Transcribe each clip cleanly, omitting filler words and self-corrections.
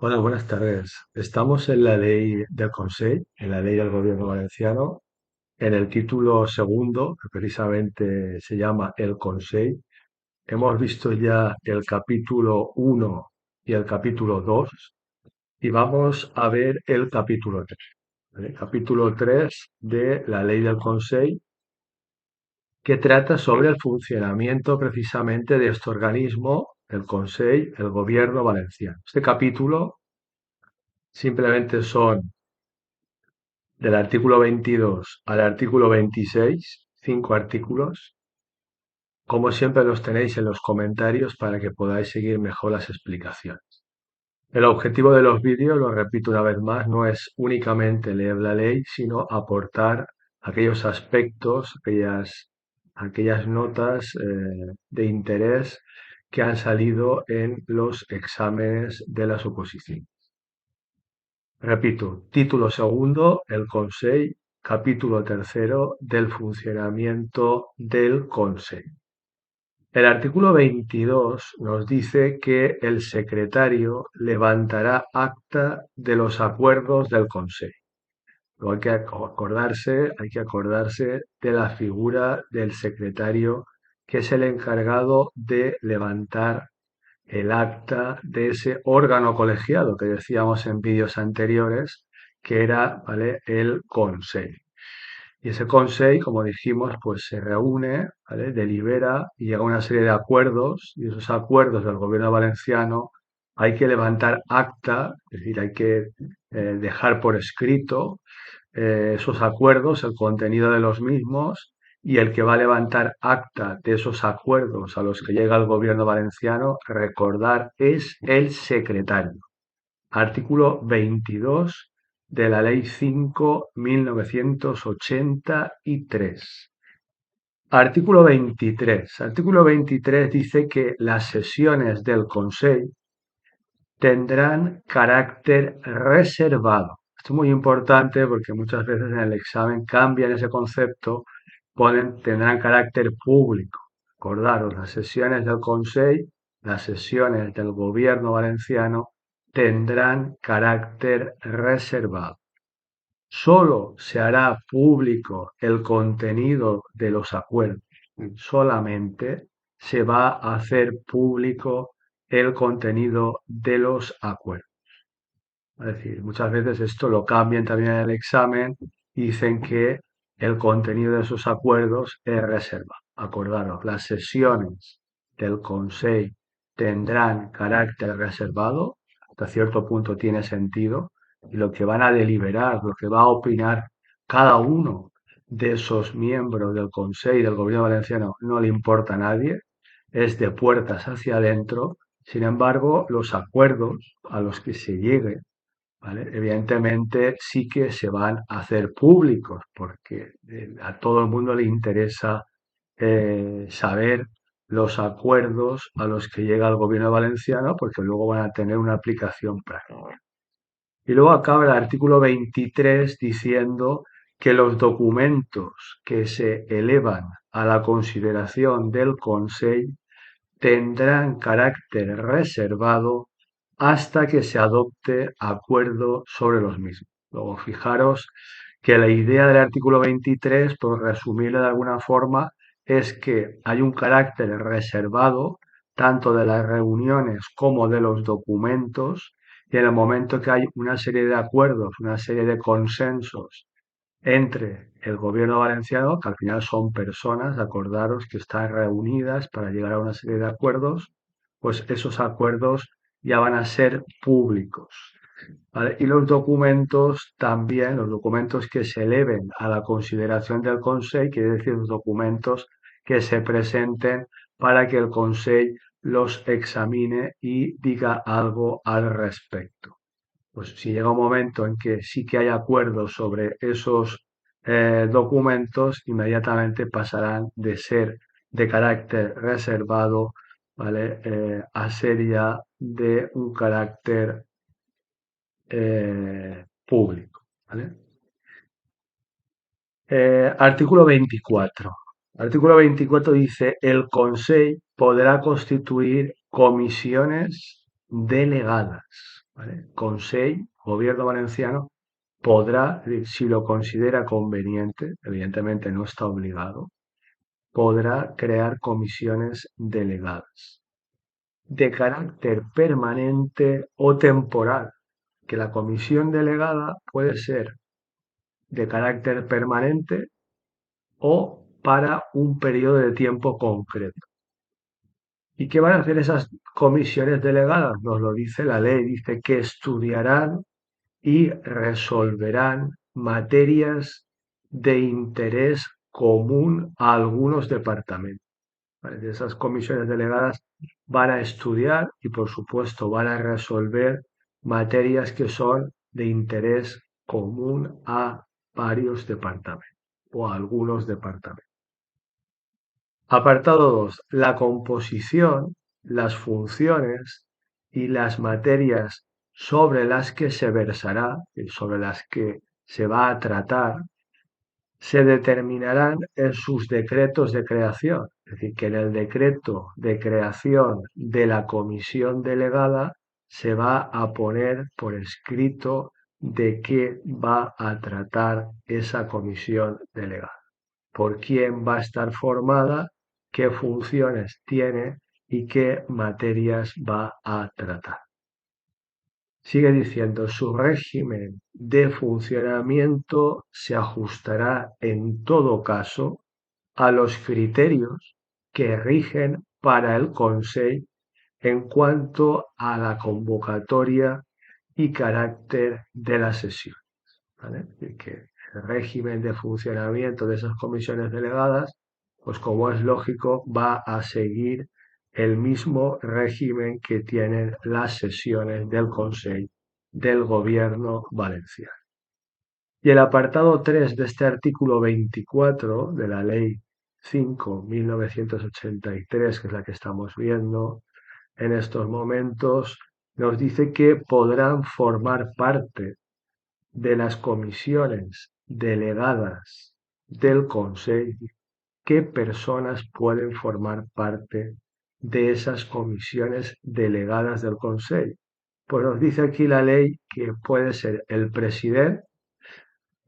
Hola, buenas tardes. Estamos en la ley del Consell, en la ley del Gobierno Valenciano, en el título segundo, que precisamente se llama el Consell. Hemos visto ya el capítulo uno y el capítulo 2 y vamos a ver el capítulo 3. ¿Vale? Capítulo 3 de la ley del Consell, que trata sobre el funcionamiento precisamente de este organismo, el Consell, el Gobierno Valenciano. Este capítulo simplemente son del artículo 22 al artículo 26, 5 artículos. Como siempre los tenéis en los comentarios para que podáis seguir mejor las explicaciones. El objetivo de los vídeos, lo repito una vez más, no es únicamente leer la ley, sino aportar aquellos aspectos, aquellas notas de interés que han salido en los exámenes de las oposiciones. Repito, título segundo, el Consell, capítulo tercero del funcionamiento del Consell. El artículo 22 nos dice que el secretario levantará acta de los acuerdos del Consell. Luego hay que acordarse de la figura del secretario, que es el encargado de levantar el acta de ese órgano colegiado que decíamos en vídeos anteriores, que era, ¿vale?, el Consell. Y ese Consell, como dijimos, pues se reúne, ¿vale?, delibera y llega a una serie de acuerdos, y esos acuerdos del gobierno valenciano hay que levantar acta, es decir, hay que dejar por escrito esos acuerdos, el contenido de los mismos, y el que va a levantar acta de esos acuerdos a los que llega el gobierno valenciano, recordar, es el secretario. Artículo 22 de la Ley 5.1983. Artículo 23. Artículo 23 dice que las sesiones del Consell tendrán carácter reservado. Esto es muy importante porque muchas veces en el examen cambian ese concepto, ponen tendrán carácter público. Acordaros, las sesiones del Consell, las sesiones del Gobierno valenciano tendrán carácter reservado. Solo se hará público el contenido de los acuerdos. Solamente se va a hacer público el contenido de los acuerdos. Es decir, muchas veces esto lo cambian también en el examen y dicen que el contenido de esos acuerdos es reserva. Acordaros, las sesiones del Consell tendrán carácter reservado, hasta cierto punto tiene sentido, y lo que van a deliberar, lo que va a opinar cada uno de esos miembros del Consell del Gobierno Valenciano no le importa a nadie, es de puertas hacia adentro. Sin embargo, los acuerdos a los que se llegue, ¿vale?, evidentemente sí que se van a hacer públicos porque a todo el mundo le interesa saber los acuerdos a los que llega el gobierno valenciano porque luego van a tener una aplicación práctica. Y luego acaba el artículo 23 diciendo que los documentos que se elevan a la consideración del Consell tendrán carácter reservado hasta que se adopte acuerdo sobre los mismos. Luego, fijaros que la idea del artículo 23, por resumirlo de alguna forma, es que hay un carácter reservado tanto de las reuniones como de los documentos, y en el momento que hay una serie de acuerdos, una serie de consensos entre el gobierno valenciano, que al final son personas, acordaros, que están reunidas para llegar a una serie de acuerdos, pues esos acuerdos ya van a ser públicos, ¿vale? Y los documentos también, los documentos que se eleven a la consideración del Consell, quiere decir los documentos que se presenten para que el Consell los examine y diga algo al respecto. Pues si llega un momento en que sí que hay acuerdos sobre esos documentos, inmediatamente pasarán de ser de carácter reservado, ¿vale?, a ser ya de un carácter público, ¿vale? Artículo 24. Artículo 24 dice, el Consell podrá constituir comisiones delegadas. ¿vale? Consell, Gobierno valenciano, podrá, si lo considera conveniente, evidentemente no está obligado, podrá crear comisiones delegadas de carácter permanente o temporal, que la comisión delegada puede ser de carácter permanente o para un periodo de tiempo concreto. ¿Y qué van a hacer esas comisiones delegadas? Nos lo dice la ley, dice que estudiarán y resolverán materias de interés común a algunos departamentos. ¿Vale? Esas comisiones delegadas van a estudiar y, por supuesto, van a resolver materias que son de interés común a varios departamentos o a algunos departamentos. Apartado 2. La composición, las funciones y las materias sobre las que se versará y sobre las que se va a tratar se determinarán en sus decretos de creación. Es decir, que en el decreto de creación de la comisión delegada se va a poner por escrito de qué va a tratar esa comisión delegada, por quién va a estar formada, qué funciones tiene y qué materias va a tratar. Sigue diciendo, su régimen de funcionamiento se ajustará en todo caso a los criterios que rigen para el Consejo en cuanto a la convocatoria y carácter de la sesión. ¿Vale? Que el régimen de funcionamiento de esas comisiones delegadas, pues como es lógico, va a seguir el mismo régimen que tienen las sesiones del Consejo del Gobierno valenciano. Y el apartado 3 de este artículo 24 de la Ley 5.1983, que es la que estamos viendo en estos momentos, nos dice que podrán formar parte de las comisiones delegadas del Consejo, qué personas pueden formar parte de esas comisiones delegadas del Consejo. Pues nos dice aquí la ley que puede ser el presidente,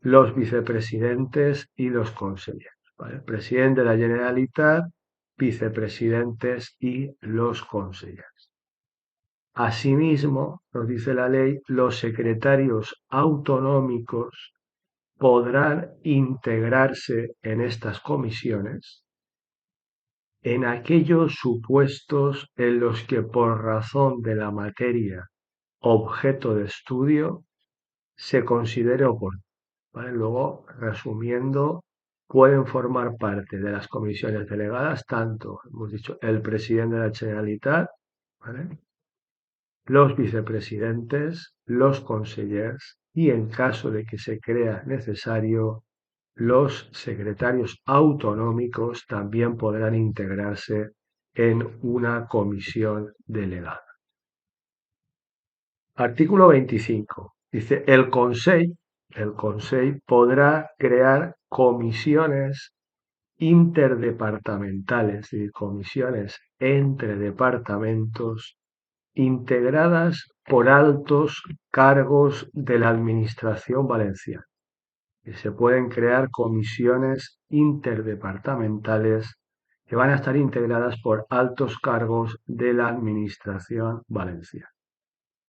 los vicepresidentes y los consejeros. ¿Vale? El presidente de la Generalitat, vicepresidentes y los consejeros. Asimismo, nos dice la ley, los secretarios autonómicos podrán integrarse en estas comisiones en aquellos supuestos en los que por razón de la materia objeto de estudio se considere oportuno. ¿Vale? Luego, resumiendo, pueden formar parte de las comisiones delegadas tanto, hemos dicho, el presidente de la Generalitat, ¿vale? Los vicepresidentes, los consellers y, en caso de que se crea necesario, los secretarios autonómicos también podrán integrarse en una comisión delegada. Artículo 25. Dice, el Consell podrá crear comisiones interdepartamentales, es decir, comisiones entre departamentos integradas por altos cargos de la Administración valenciana. Y se pueden crear comisiones interdepartamentales que van a estar integradas por altos cargos de la Administración valenciana.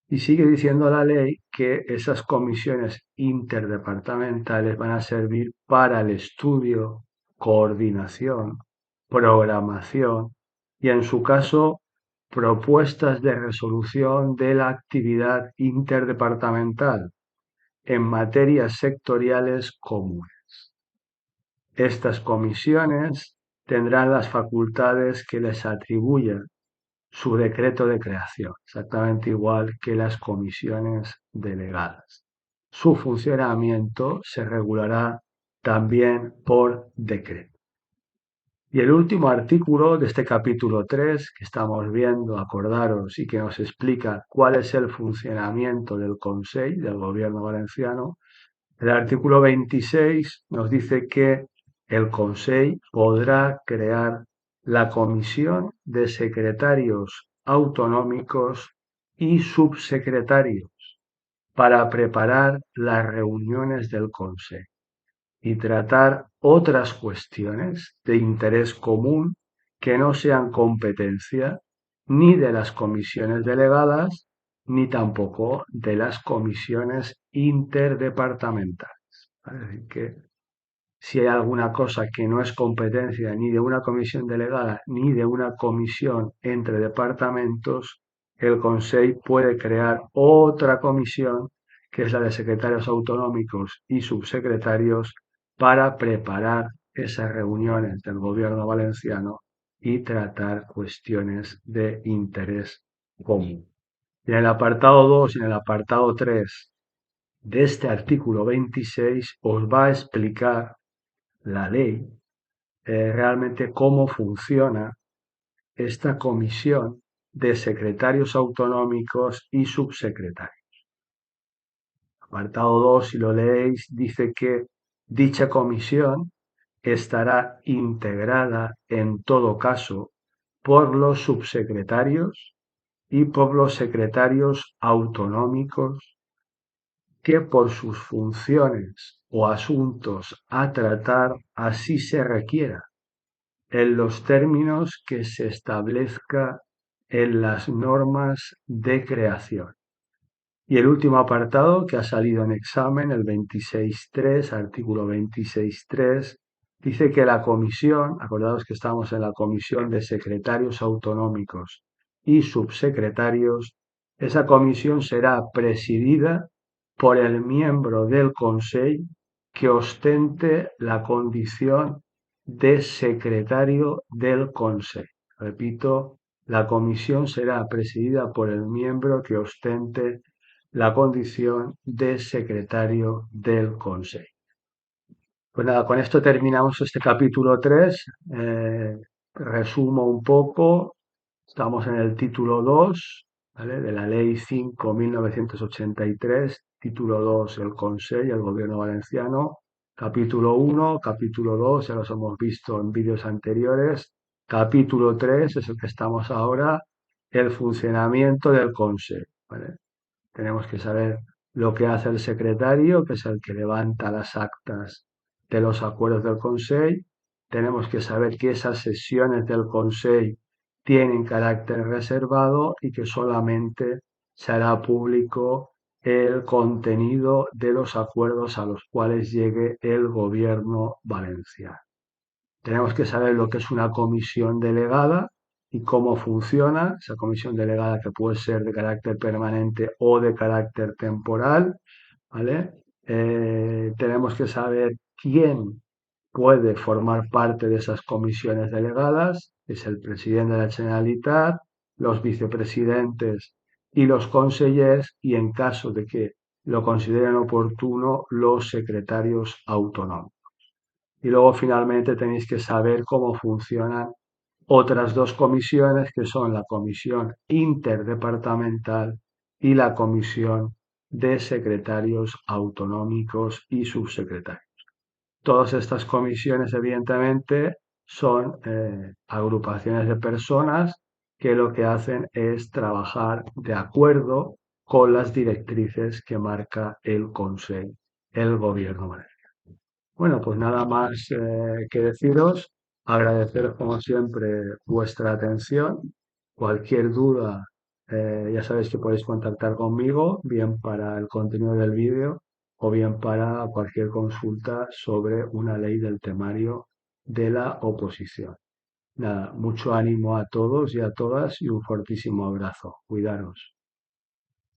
Y sigue diciendo la ley que esas comisiones interdepartamentales van a servir para el estudio, coordinación, programación y, en su caso, propuestas de resolución de la actividad interdepartamental en materias sectoriales comunes. Estas comisiones tendrán las facultades que les atribuyan su decreto de creación, exactamente igual que las comisiones delegadas. Su funcionamiento se regulará también por decreto. Y el último artículo de este capítulo 3 que estamos viendo, acordaros, y que nos explica cuál es el funcionamiento del Consejo del Gobierno valenciano, el artículo 26 nos dice que el Consejo podrá crear la comisión de secretarios autonómicos y subsecretarios para preparar las reuniones del Consejo y tratar otras cuestiones de interés común que no sean competencia ni de las comisiones delegadas ni tampoco de las comisiones interdepartamentales. Es decir, que si hay alguna cosa que no es competencia ni de una comisión delegada ni de una comisión entre departamentos, el Consejo puede crear otra comisión, que es la de secretarios autonómicos y subsecretarios, para preparar esas reuniones del gobierno valenciano y tratar cuestiones de interés común. Y en el apartado 2 y en el apartado 3 de este artículo 26 os va a explicar la ley, realmente cómo funciona esta comisión de secretarios autonómicos y subsecretarios. Apartado 2, si lo leéis, dice que dicha comisión estará integrada en todo caso por los subsecretarios y por los secretarios autonómicos que por sus funciones o asuntos a tratar así se requiera en los términos que se establezca en las normas de creación. Y el último apartado que ha salido en examen, el 26.3, artículo 26.3, dice que la comisión, acordaos que estamos en la comisión de secretarios autonómicos y subsecretarios, esa comisión será presidida por el miembro del Consejo que ostente la condición de secretario del Consejo. Repito, la comisión será presidida por el miembro que ostente la condición de secretario del Consejo. Pues nada, con esto terminamos este capítulo 3. Resumo un poco. Estamos en el título 2, ¿vale?, de la Ley 5.1983, título 2, el Consejo y el Gobierno Valenciano. Capítulo 1, capítulo 2, ya los hemos visto en vídeos anteriores. Capítulo 3 es el que estamos ahora, el funcionamiento del Consejo, ¿vale? Tenemos que saber lo que hace el secretario, que es el que levanta las actas de los acuerdos del Consejo. Tenemos que saber que esas sesiones del Consejo tienen carácter reservado y que solamente se hará público el contenido de los acuerdos a los cuales llegue el gobierno valenciano. Tenemos que saber lo que es una comisión delegada y cómo funciona esa comisión delegada, que puede ser de carácter permanente o de carácter temporal, ¿vale? Tenemos que saber quién puede formar parte de esas comisiones delegadas, es el presidente de la Generalitat, los vicepresidentes y los consellers, y en caso de que lo consideren oportuno, los secretarios autonómicos. Y luego finalmente tenéis que saber cómo funcionan otras dos comisiones, que son la comisión interdepartamental y la comisión de secretarios autonómicos y subsecretarios. Todas estas comisiones, evidentemente, son agrupaciones de personas que lo que hacen es trabajar de acuerdo con las directrices que marca el Consejo, el Gobierno valenciano. Bueno, pues nada más que deciros, agradeceros como siempre vuestra atención. Cualquier duda, ya sabéis que podéis contactar conmigo, bien para el contenido del vídeo o bien para cualquier consulta sobre una ley del temario de la oposición. Nada, mucho ánimo a todos y a todas y un fortísimo abrazo. Cuidaros.